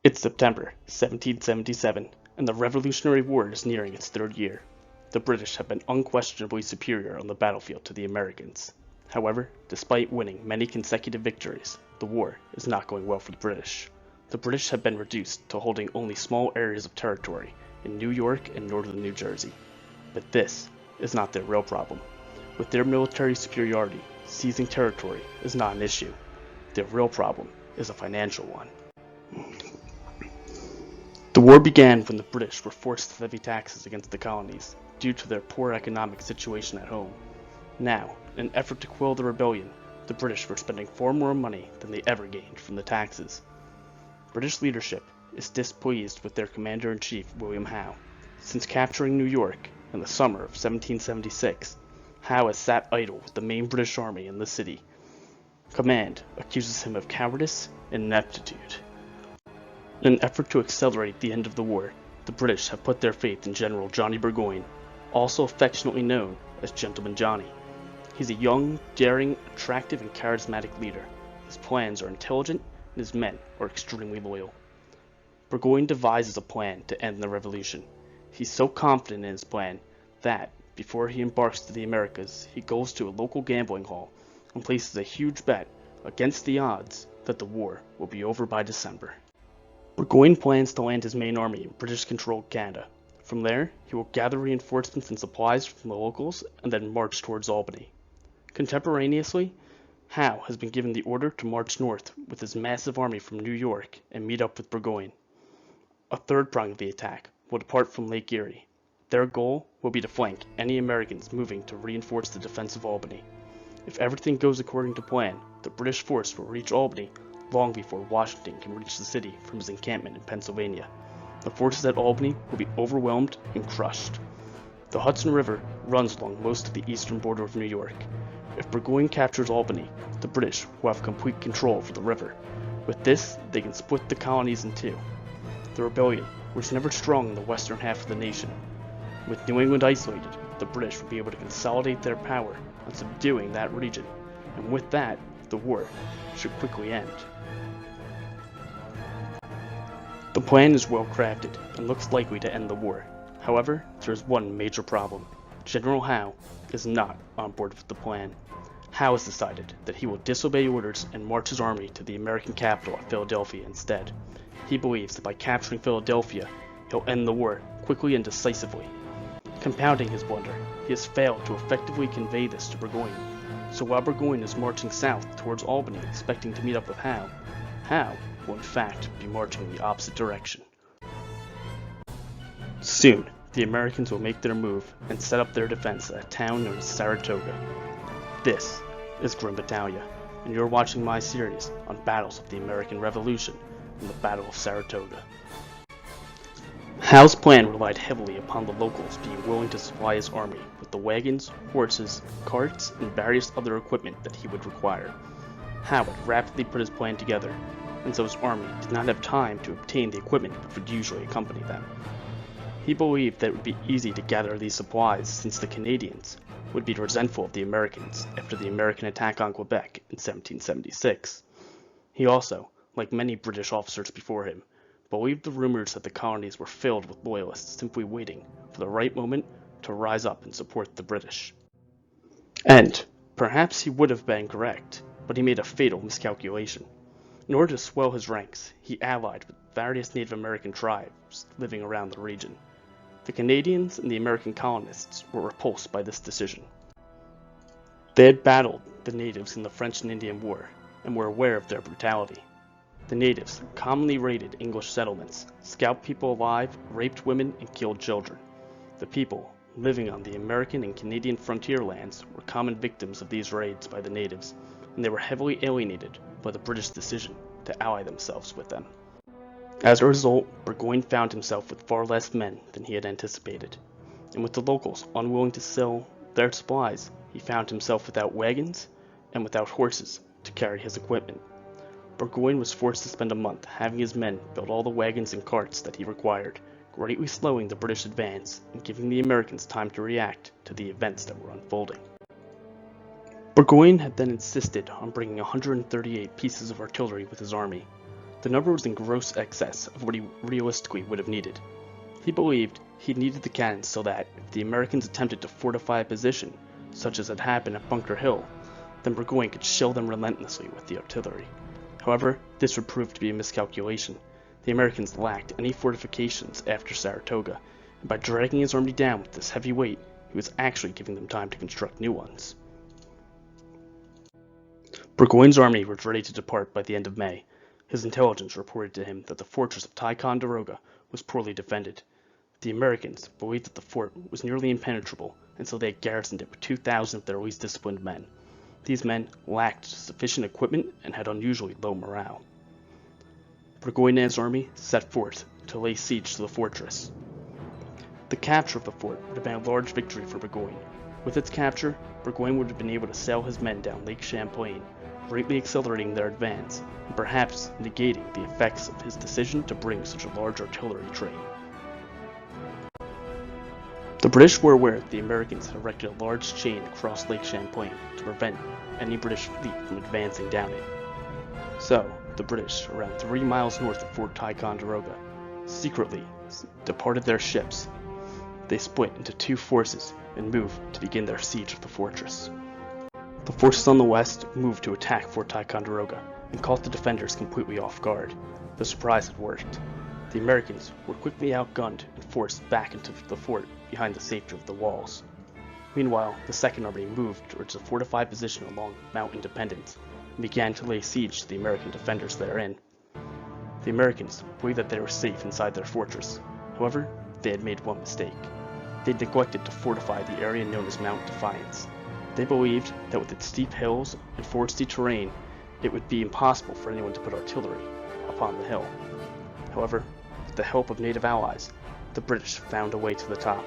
It's September 1777, and the Revolutionary War is nearing its third year. The British have been unquestionably superior on the battlefield to the Americans. However, despite winning many consecutive victories, the war is not going well for the British. The British have been reduced to holding only small areas of territory in New York and northern New Jersey. But this is not their real problem. With their military superiority, seizing territory is not an issue. Their real problem is a financial one. The war began when the British were forced to levy taxes against the colonies due to their poor economic situation at home. Now, in an effort to quell the rebellion, the British were spending far more money than they ever gained from the taxes. British leadership is displeased with their commander-in-chief, William Howe. Since capturing New York in the summer of 1776, Howe has sat idle with the main British army in the city. Command accuses him of cowardice and ineptitude. In an effort to accelerate the end of the war, the British have put their faith in General Johnny Burgoyne, also affectionately known as Gentleman Johnny. He's a young, daring, attractive, and charismatic leader. His plans are intelligent, and his men are extremely loyal. Burgoyne devises a plan to end the revolution. He's so confident in his plan that, before he embarks to the Americas, he goes to a local gambling hall and places a huge bet against the odds that the war will be over by December. Burgoyne plans to land his main army in British-controlled Canada. From there, he will gather reinforcements and supplies from the locals and then march towards Albany. Contemporaneously, Howe has been given the order to march north with his massive army from New York and meet up with Burgoyne. A third prong of the attack will depart from Lake Erie. Their goal will be to flank any Americans moving to reinforce the defense of Albany. If everything goes according to plan, the British force will reach Albany long before Washington can reach the city from his encampment in Pennsylvania. The forces at Albany will be overwhelmed and crushed. The Hudson River runs along most of the eastern border of New York. If Burgoyne captures Albany, the British will have complete control over the river. With this, they can split the colonies in two. The rebellion was never strong in the western half of the nation. With New England isolated, the British would be able to consolidate their power on subduing that region, and with that, the war should quickly end. The plan is well crafted and looks likely to end the war. However, there is one major problem. General Howe is not on board with the plan. Howe has decided that he will disobey orders and march his army to the American capital at Philadelphia instead. He believes that by capturing Philadelphia, he'll end the war quickly and decisively. Compounding his blunder, he has failed to effectively convey this to Burgoyne. So while Burgoyne is marching south towards Albany expecting to meet up with Howe, Howe will in fact be marching in the opposite direction. Soon, the Americans will make their move and set up their defense at a town known as Saratoga. This is Grim Battaglia, and you're watching my series on battles of the American Revolution and the Battle of Saratoga. Howe's plan relied heavily upon the locals being willing to supply his army with the wagons, horses, carts, and various other equipment that he would require. Howe had rapidly put his plan together, and so his army did not have time to obtain the equipment which would usually accompany them. He believed that it would be easy to gather these supplies since the Canadians would be resentful of the Americans after the American attack on Quebec in 1776. He also, like many British officers before him, believed the rumors that the colonies were filled with Loyalists simply waiting for the right moment to rise up and support the British. And perhaps he would have been correct, but he made a fatal miscalculation. In order to swell his ranks, he allied with various Native American tribes living around the region. The Canadians and the American colonists were repulsed by this decision. They had battled the natives in the French and Indian War and were aware of their brutality. The natives commonly raided English settlements, scalped people alive, raped women, and killed children. The people living on the American and Canadian frontier lands were common victims of these raids by the natives, and they were heavily alienated by the British decision to ally themselves with them. As a result, Burgoyne found himself with far less men than he had anticipated, and with the locals unwilling to sell their supplies, he found himself without wagons and without horses to carry his equipment. Burgoyne was forced to spend a month having his men build all the wagons and carts that he required, greatly slowing the British advance and giving the Americans time to react to the events that were unfolding. Burgoyne had then insisted on bringing 138 pieces of artillery with his army. The number was in gross excess of what he realistically would have needed. He believed he needed the cannons so that, if the Americans attempted to fortify a position, such as had happened at Bunker Hill, then Burgoyne could shell them relentlessly with the artillery. However, this would prove to be a miscalculation. The Americans lacked any fortifications after Saratoga, and by dragging his army down with this heavy weight, he was actually giving them time to construct new ones. Burgoyne's army was ready to depart by the end of May. His intelligence reported to him that the fortress of Ticonderoga was poorly defended. The Americans believed that the fort was nearly impenetrable, and so they had garrisoned it with 2,000 of their least disciplined men. These men lacked sufficient equipment and had unusually low morale. Burgoyne and his army set forth to lay siege to the fortress. The capture of the fort would have been a large victory for Burgoyne. With its capture, Burgoyne would have been able to sail his men down Lake Champlain, greatly accelerating their advance, and perhaps negating the effects of his decision to bring such a large artillery train. The British were aware that the Americans had erected a large chain across Lake Champlain to prevent any British fleet from advancing down it. So, the British, around 3 miles north of Fort Ticonderoga, secretly departed their ships. They split into 2 forces and moved to begin their siege of the fortress. The forces on the west moved to attack Fort Ticonderoga and caught the defenders completely off guard. The surprise had worked. The Americans were quickly outgunned and forced back into the fort behind the safety of the walls. Meanwhile, the Second Army moved towards a fortified position along Mount Independence and began to lay siege to the American defenders therein. The Americans believed that they were safe inside their fortress. However, they had made one mistake. They neglected to fortify the area known as Mount Defiance. They believed that with its steep hills and foresty terrain, it would be impossible for anyone to put artillery upon the hill. However, with the help of native allies, the British found a way to the top.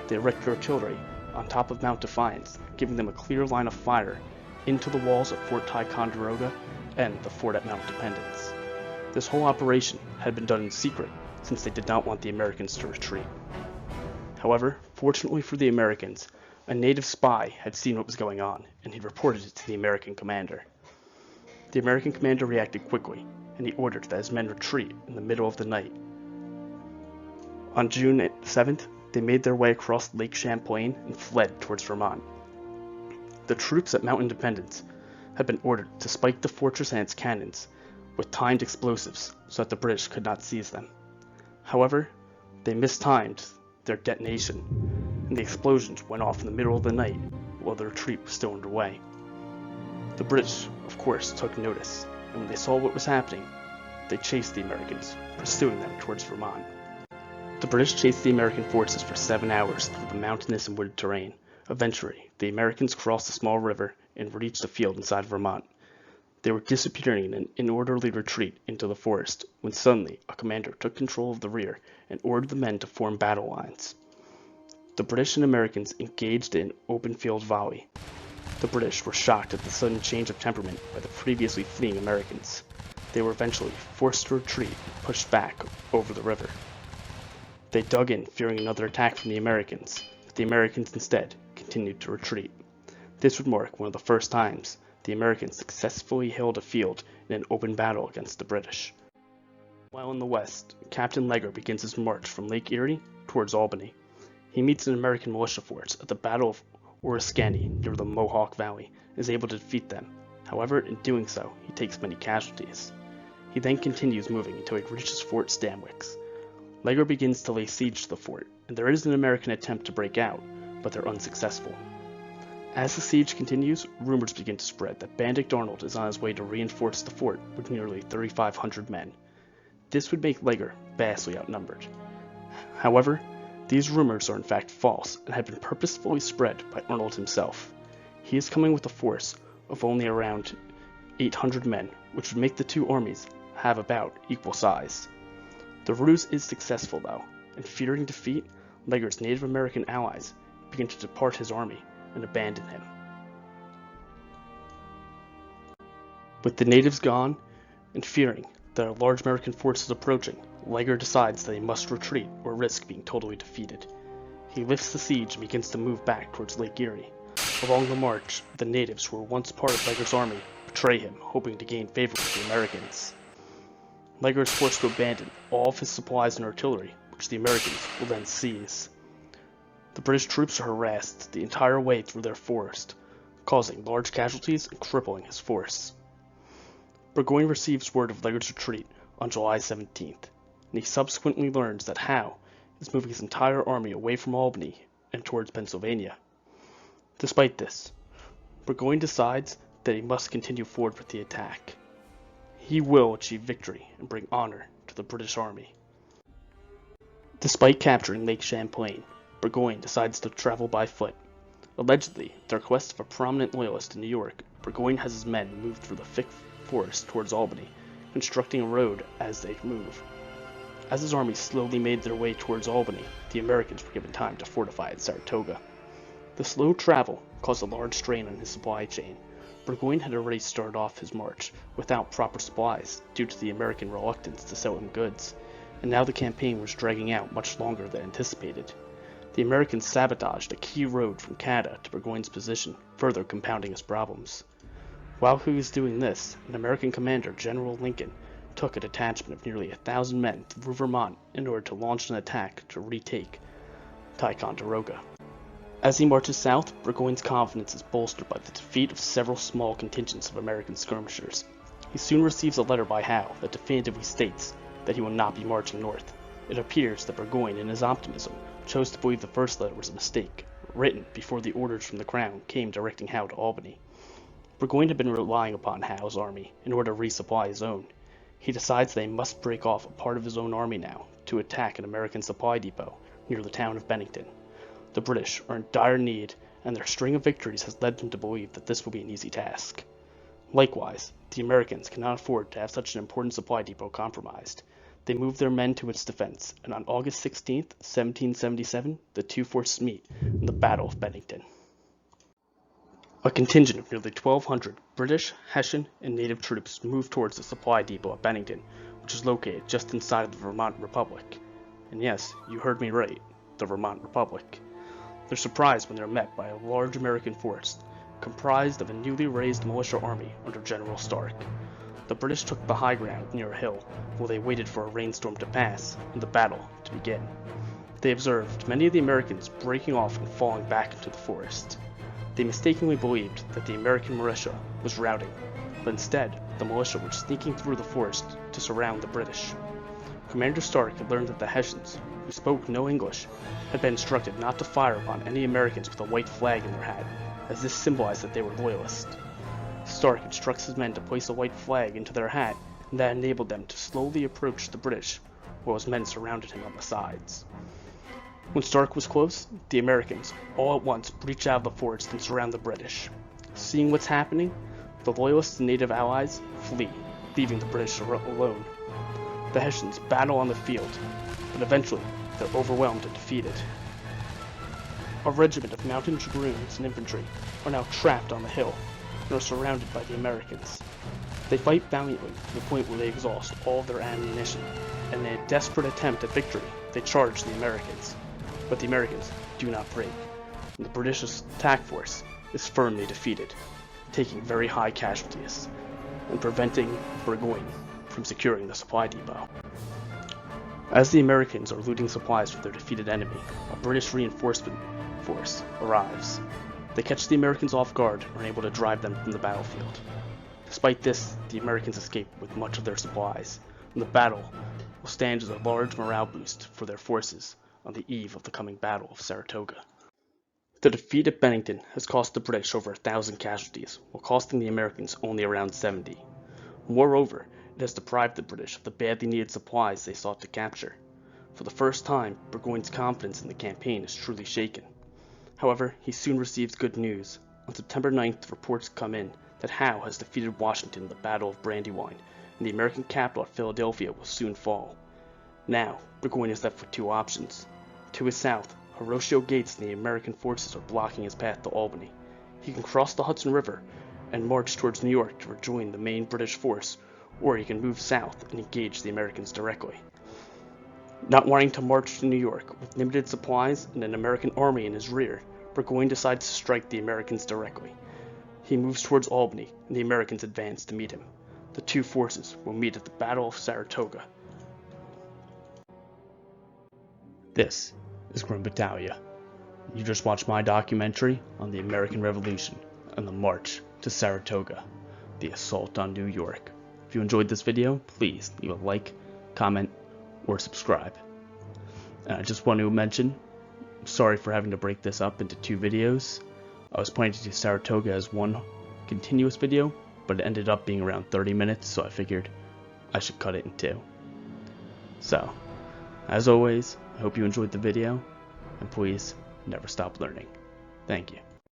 They erected artillery on top of Mount Defiance, giving them a clear line of fire into the walls of Fort Ticonderoga and the fort at Mount Independence. This whole operation had been done in secret, since they did not want the Americans to retreat. However, fortunately for the Americans, a native spy had seen what was going on, and he reported it to the American commander. The American commander reacted quickly, and he ordered that his men retreat in the middle of the night. On June 7th, they made their way across Lake Champlain and fled towards Vermont. The troops at Mount Independence had been ordered to spike the fortress and its cannons with timed explosives so that the British could not seize them. However, they mistimed their detonation, and the explosions went off in the middle of the night while the retreat was still underway. The British, of course, took notice, and when they saw what was happening, they chased the Americans, pursuing them towards Vermont. The British chased the American forces for 7 hours through the mountainous and wooded terrain. Eventually, the Americans crossed a small river and reached a field inside Vermont. They were disappearing in an inorderly retreat into the forest when suddenly a commander took control of the rear and ordered the men to form battle lines. The British and Americans engaged in open field volley. The British were shocked at the sudden change of temperament by the previously fleeing Americans. They were eventually forced to retreat and pushed back over the river. They dug in, fearing another attack from the Americans, but the Americans instead continued to retreat. This would mark one of the first times the Americans successfully held a field in an open battle against the British. While in the west, Captain Leger begins his march from Lake Erie towards Albany. He meets an American militia force at the Battle of Oriskany near the Mohawk Valley and is able to defeat them. However, in doing so, he takes many casualties. He then continues moving until he reaches Fort Stanwix. Leger begins to lay siege to the fort, and there is an American attempt to break out, but they're unsuccessful. As the siege continues, rumors begin to spread that Benedict Arnold is on his way to reinforce the fort with nearly 3,500 men. This would make Leger vastly outnumbered. However, these rumors are in fact false and have been purposefully spread by Arnold himself. He is coming with a force of only around 800 men, which would make the two armies have about equal size. The ruse is successful though, and fearing defeat, Leger's Native American allies begin to depart his army and abandon him. With the natives gone, and fearing that a large American force is approaching, Leger decides that he must retreat or risk being totally defeated. He lifts the siege and begins to move back towards Lake Erie. Along the march, the natives who were once part of Leger's army betray him, hoping to gain favor with the Americans. Liger is forced to abandon all of his supplies and artillery, which the Americans will then seize. The British troops are harassed the entire way through their forest, causing large casualties and crippling his force. Burgoyne receives word of Liger's retreat on July 17th, and he subsequently learns that Howe is moving his entire army away from Albany and towards Pennsylvania. Despite this, Burgoyne decides that he must continue forward with the attack. He will achieve victory and bring honor to the British Army. Despite capturing Lake Champlain, Burgoyne decides to travel by foot. Allegedly, at the request of a prominent Loyalist in New York, Burgoyne has his men move through the thick forest towards Albany, constructing a road as they move. As his army slowly made their way towards Albany, the Americans were given time to fortify at Saratoga. The slow travel caused a large strain on his supply chain. Burgoyne had already started off his march without proper supplies due to the American reluctance to sell him goods, and now the campaign was dragging out much longer than anticipated. The Americans sabotaged a key road from Canada to Burgoyne's position, further compounding his problems. While he was doing this, an American commander, General Lincoln, took a detachment of nearly 1,000 men through Vermont in order to launch an attack to retake Ticonderoga. As he marches south, Burgoyne's confidence is bolstered by the defeat of several small contingents of American skirmishers. He soon receives a letter by Howe that definitively states that he will not be marching north. It appears that Burgoyne, in his optimism, chose to believe the first letter was a mistake, written before the orders from the Crown came directing Howe to Albany. Burgoyne had been relying upon Howe's army in order to resupply his own. He decides they must break off a part of his own army now to attack an American supply depot near the town of Bennington. The British are in dire need, and their string of victories has led them to believe that this will be an easy task. Likewise, the Americans cannot afford to have such an important supply depot compromised. They moved their men to its defense, and on August 16, 1777, the two forces meet in the Battle of Bennington. A contingent of nearly 1,200 British, Hessian, and native troops moved towards the supply depot at Bennington, which is located just inside of the Vermont Republic. And yes, you heard me right, the Vermont Republic. They're surprised when they're met by a large American force, comprised of a newly raised militia army under General Stark. The British took the high ground near a hill, while they waited for a rainstorm to pass and the battle to begin. They observed many of the Americans breaking off and falling back into the forest. They mistakenly believed that the American militia was routing, but instead, the militia were sneaking through the forest to surround the British. Commander Stark had learned that the Hessians, who spoke no English, had been instructed not to fire upon any Americans with a white flag in their hat, as this symbolized that they were Loyalists. Stark instructs his men to place a white flag into their hat, and that enabled them to slowly approach the British, while his men surrounded him on the sides. When Stark was close, the Americans all at once breach out of the forest and surround the British. Seeing what's happening, the Loyalists and native allies flee, leaving the British alone. The Hessians battle on the field, but eventually they're overwhelmed and defeated. A regiment of mountain dragoons and infantry are now trapped on the hill and are surrounded by the Americans. They fight valiantly to the point where they exhaust all of their ammunition, and in a desperate attempt at victory, they charge the Americans. But the Americans do not break, and the British attack force is firmly defeated, taking very high casualties, and preventing Burgoyne from securing the supply depot. As the Americans are looting supplies from their defeated enemy, a British reinforcement force arrives. They catch the Americans off guard and are able to drive them from the battlefield. Despite this, the Americans escape with much of their supplies, and the battle will stand as a large morale boost for their forces on the eve of the coming Battle of Saratoga. The defeat at Bennington has cost the British over 1,000 casualties, while costing the Americans only around 70. Moreover, it has deprived the British of the badly needed supplies they sought to capture. For the first time, Burgoyne's confidence in the campaign is truly shaken. However, he soon receives good news. On September 9th, reports come in that Howe has defeated Washington in the Battle of Brandywine, and the American capital at Philadelphia will soon fall. Now, Burgoyne is left with two options. To his south, Horatio Gates and the American forces are blocking his path to Albany. He can cross the Hudson River and march towards New York to rejoin the main British force, or he can move south and engage the Americans directly. Not wanting to march to New York with limited supplies and an American army in his rear, Burgoyne decides to strike the Americans directly. He moves towards Albany, and the Americans advance to meet him. the two forces will meet at the Battle of Saratoga. This is Grim Battaglia. You just watched my documentary on the American Revolution and the March to Saratoga, the assault on New York. If you enjoyed this video, please leave a like, comment, or subscribe. And I just want to mention, I'm sorry for having to break this up into two videos. I was planning to do Saratoga as one continuous video, but it ended up being around 30 minutes, so I figured I should cut it in two. So, as always, I hope you enjoyed the video, and please never stop learning. Thank you.